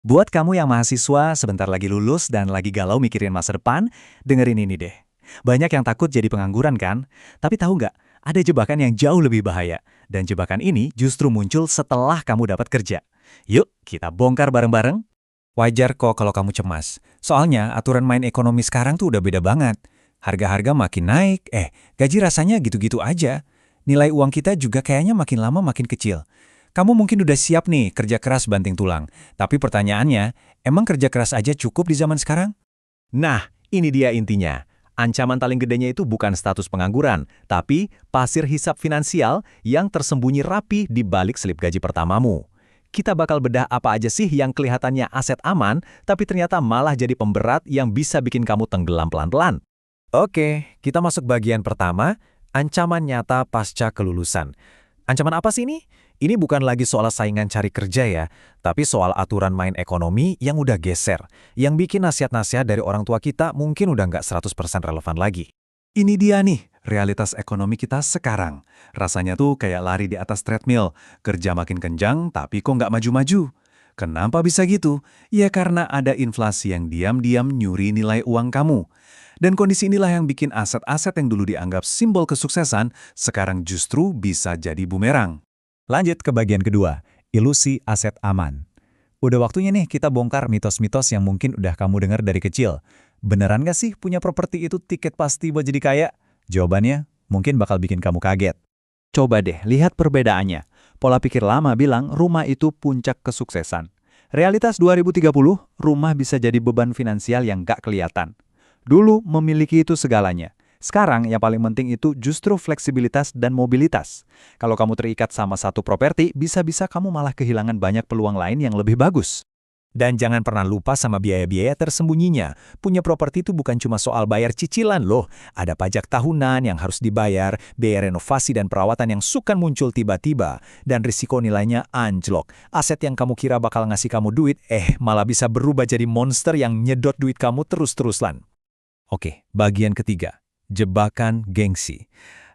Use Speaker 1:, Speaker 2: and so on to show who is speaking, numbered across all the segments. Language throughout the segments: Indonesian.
Speaker 1: Buat kamu yang mahasiswa sebentar lagi lulus dan lagi galau mikirin masa depan, dengerin ini deh. Banyak yang takut jadi pengangguran kan? Tapi tahu nggak, ada jebakan yang jauh lebih bahaya. Dan jebakan ini justru muncul setelah kamu dapat kerja. Yuk, kita bongkar bareng-bareng.
Speaker 2: Wajar kok kalau kamu cemas. Soalnya aturan main ekonomi sekarang tuh udah beda banget. Harga-harga makin naik, gaji rasanya gitu-gitu aja. Nilai uang kita juga kayaknya makin lama makin kecil. Kamu mungkin udah siap nih kerja keras banting tulang. Tapi pertanyaannya, emang kerja keras aja cukup di zaman sekarang?
Speaker 1: Nah, ini dia intinya. Ancaman paling gedenya itu bukan status pengangguran, tapi pasir hisap finansial yang tersembunyi rapi di balik selip gaji pertamamu. Kita bakal bedah apa aja sih yang kelihatannya aset aman, tapi ternyata malah jadi pemberat yang bisa bikin kamu tenggelam pelan-pelan.
Speaker 2: Oke, kita masuk bagian pertama, ancaman nyata pasca kelulusan. Ancaman apa sih ini? Ini bukan lagi soal saingan cari kerja ya, tapi soal aturan main ekonomi yang udah geser, yang bikin nasihat-nasihat dari orang tua kita mungkin udah nggak 100% relevan lagi.
Speaker 1: Ini dia nih, realitas ekonomi kita sekarang. Rasanya tuh kayak lari di atas treadmill, kerja makin kencang tapi kok nggak maju-maju. Kenapa bisa gitu? Ya karena ada inflasi yang diam-diam nyuri nilai uang kamu. Dan kondisi inilah yang bikin aset-aset yang dulu dianggap simbol kesuksesan, sekarang justru bisa jadi bumerang.
Speaker 2: Lanjut ke bagian kedua, ilusi aset aman. Udah waktunya nih kita bongkar mitos-mitos yang mungkin udah kamu dengar dari kecil. Beneran gak sih punya properti itu tiket pasti buat jadi kaya? Jawabannya mungkin bakal bikin kamu kaget.
Speaker 1: Coba deh, lihat perbedaannya. Pola pikir lama bilang rumah itu puncak kesuksesan. Realitas 2030, rumah bisa jadi beban finansial yang gak kelihatan. Dulu memiliki itu segalanya. Sekarang yang paling penting itu justru fleksibilitas dan mobilitas. Kalau kamu terikat sama satu properti, bisa-bisa kamu malah kehilangan banyak peluang lain yang lebih bagus.
Speaker 2: Dan jangan pernah lupa sama biaya-biaya tersembunyinya. Punya properti itu bukan cuma soal bayar cicilan loh. Ada pajak tahunan yang harus dibayar, biaya renovasi dan perawatan yang suka muncul tiba-tiba, dan risiko nilainya anjlok. Aset yang kamu kira bakal ngasih kamu duit, malah bisa berubah jadi monster yang nyedot duit kamu terus-terusan. Oke, bagian ketiga. Jebakan gengsi.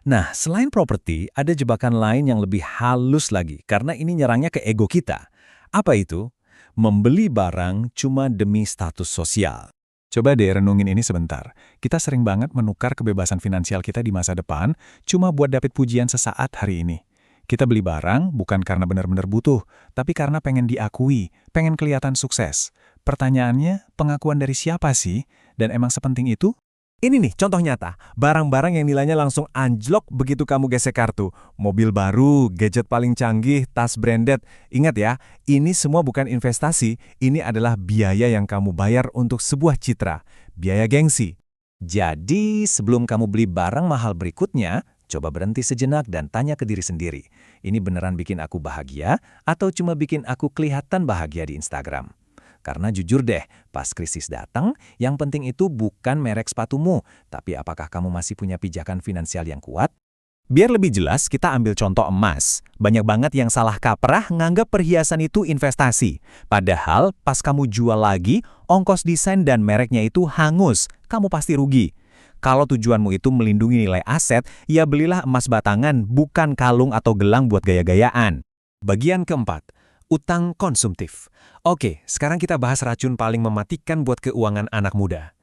Speaker 2: Nah, selain properti, ada jebakan lain yang lebih halus lagi, karena ini nyerangnya ke ego kita. Apa itu? Membeli barang cuma demi status sosial.
Speaker 1: Coba deh renungin ini sebentar. Kita sering banget menukar kebebasan finansial kita di masa depan cuma buat dapet pujian sesaat hari ini. Kita beli barang bukan karena benar-benar butuh, tapi karena pengen diakui, pengen kelihatan sukses. Pertanyaannya, pengakuan dari siapa sih? Dan emang sepenting itu?
Speaker 2: Ini nih contoh nyata, barang-barang yang nilainya langsung anjlok begitu kamu gesek kartu. Mobil baru, gadget paling canggih, tas branded. Ingat ya, ini semua bukan investasi, ini adalah biaya yang kamu bayar untuk sebuah citra, biaya gengsi. Jadi, sebelum kamu beli barang mahal berikutnya, coba berhenti sejenak dan tanya ke diri sendiri. Ini beneran bikin aku bahagia atau cuma bikin aku kelihatan bahagia di Instagram? Karena jujur deh, pas krisis datang, yang penting itu bukan merek sepatumu, tapi apakah kamu masih punya pijakan finansial yang kuat? Biar lebih jelas, kita ambil contoh emas. Banyak banget yang salah kaprah nganggap perhiasan itu investasi. Padahal pas kamu jual lagi, ongkos desain dan mereknya itu hangus. Kamu pasti rugi. Kalau tujuanmu itu melindungi nilai aset, ya belilah emas batangan, bukan kalung atau gelang buat gaya-gayaan. Bagian keempat. Utang konsumtif. Oke, sekarang kita bahas racun paling mematikan buat keuangan anak muda.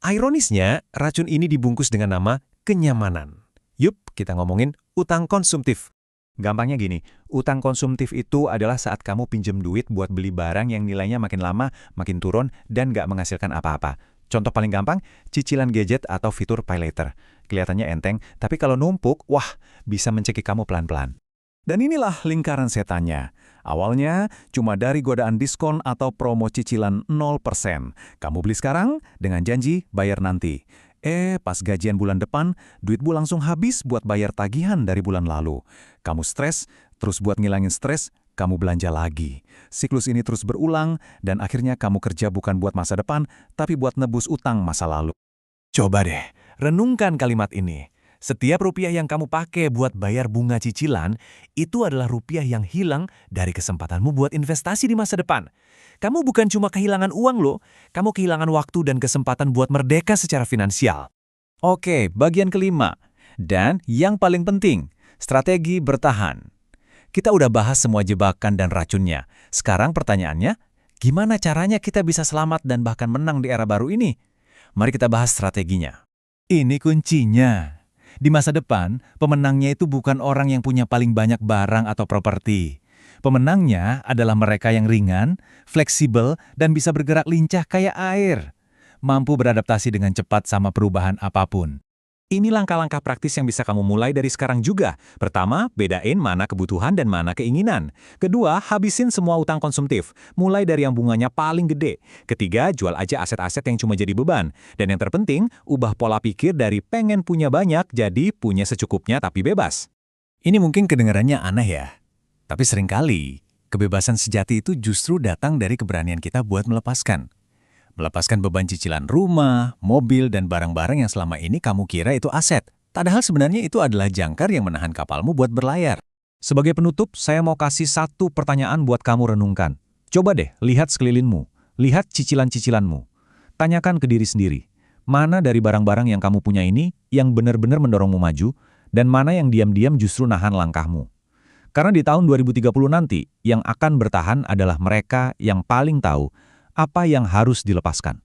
Speaker 2: Ironisnya, racun ini dibungkus dengan nama kenyamanan. Yup, kita ngomongin utang konsumtif.
Speaker 1: Gampangnya gini, utang konsumtif itu adalah saat kamu pinjem duit buat beli barang yang nilainya makin lama, makin turun, dan nggak menghasilkan apa-apa. Contoh paling gampang, cicilan gadget atau fitur pay later. Kelihatannya enteng, tapi kalau numpuk, wah, bisa mencekik kamu pelan-pelan. Dan inilah lingkaran setannya. Awalnya cuma dari godaan diskon atau promo cicilan 0%. Kamu beli sekarang dengan janji bayar nanti. Pas gajian bulan depan, duitmu langsung habis buat bayar tagihan dari bulan lalu. Kamu stres, terus buat ngilangin stres, kamu belanja lagi. Siklus ini terus berulang, dan akhirnya kamu kerja bukan buat masa depan, tapi buat nebus utang masa lalu.
Speaker 2: Coba deh, renungkan kalimat ini. Setiap rupiah yang kamu pakai buat bayar bunga cicilan, itu adalah rupiah yang hilang dari kesempatanmu buat investasi di masa depan. Kamu bukan cuma kehilangan uang loh, kamu kehilangan waktu dan kesempatan buat merdeka secara finansial. Oke, bagian kelima. Dan yang paling penting, strategi bertahan. Kita udah bahas semua jebakan dan racunnya. Sekarang pertanyaannya,
Speaker 1: Gimana caranya kita bisa selamat dan bahkan menang di era baru ini? Mari kita bahas strateginya. Ini kuncinya. Di masa depan, pemenangnya itu bukan orang yang punya paling banyak barang atau properti. Pemenangnya adalah mereka yang ringan, fleksibel, dan bisa bergerak lincah kayak air. Mampu beradaptasi dengan cepat sama perubahan apapun. Ini langkah-langkah praktis yang bisa kamu mulai dari sekarang juga. Pertama, bedain mana kebutuhan dan mana keinginan. Kedua, habisin semua utang konsumtif, mulai dari yang bunganya paling gede. Ketiga, jual aja aset-aset yang cuma jadi beban. Dan yang terpenting, ubah pola pikir dari pengen punya banyak jadi punya secukupnya tapi bebas. Ini mungkin kedengarannya aneh ya. Tapi seringkali, kebebasan sejati itu justru datang dari keberanian kita buat melepaskan. Melepaskan beban cicilan rumah, mobil, dan barang-barang yang selama ini kamu kira itu aset. Padahal sebenarnya itu adalah jangkar yang menahan kapalmu buat berlayar. Sebagai penutup, saya mau kasih satu pertanyaan buat kamu renungkan. Coba deh, lihat sekelilingmu. Lihat cicilan-cicilanmu. Tanyakan ke diri sendiri. Mana dari barang-barang yang kamu punya ini yang benar-benar mendorongmu maju, dan mana yang diam-diam justru nahan langkahmu. Karena di tahun 2030 nanti, yang akan bertahan adalah mereka yang paling tahu apa yang harus dilepaskan.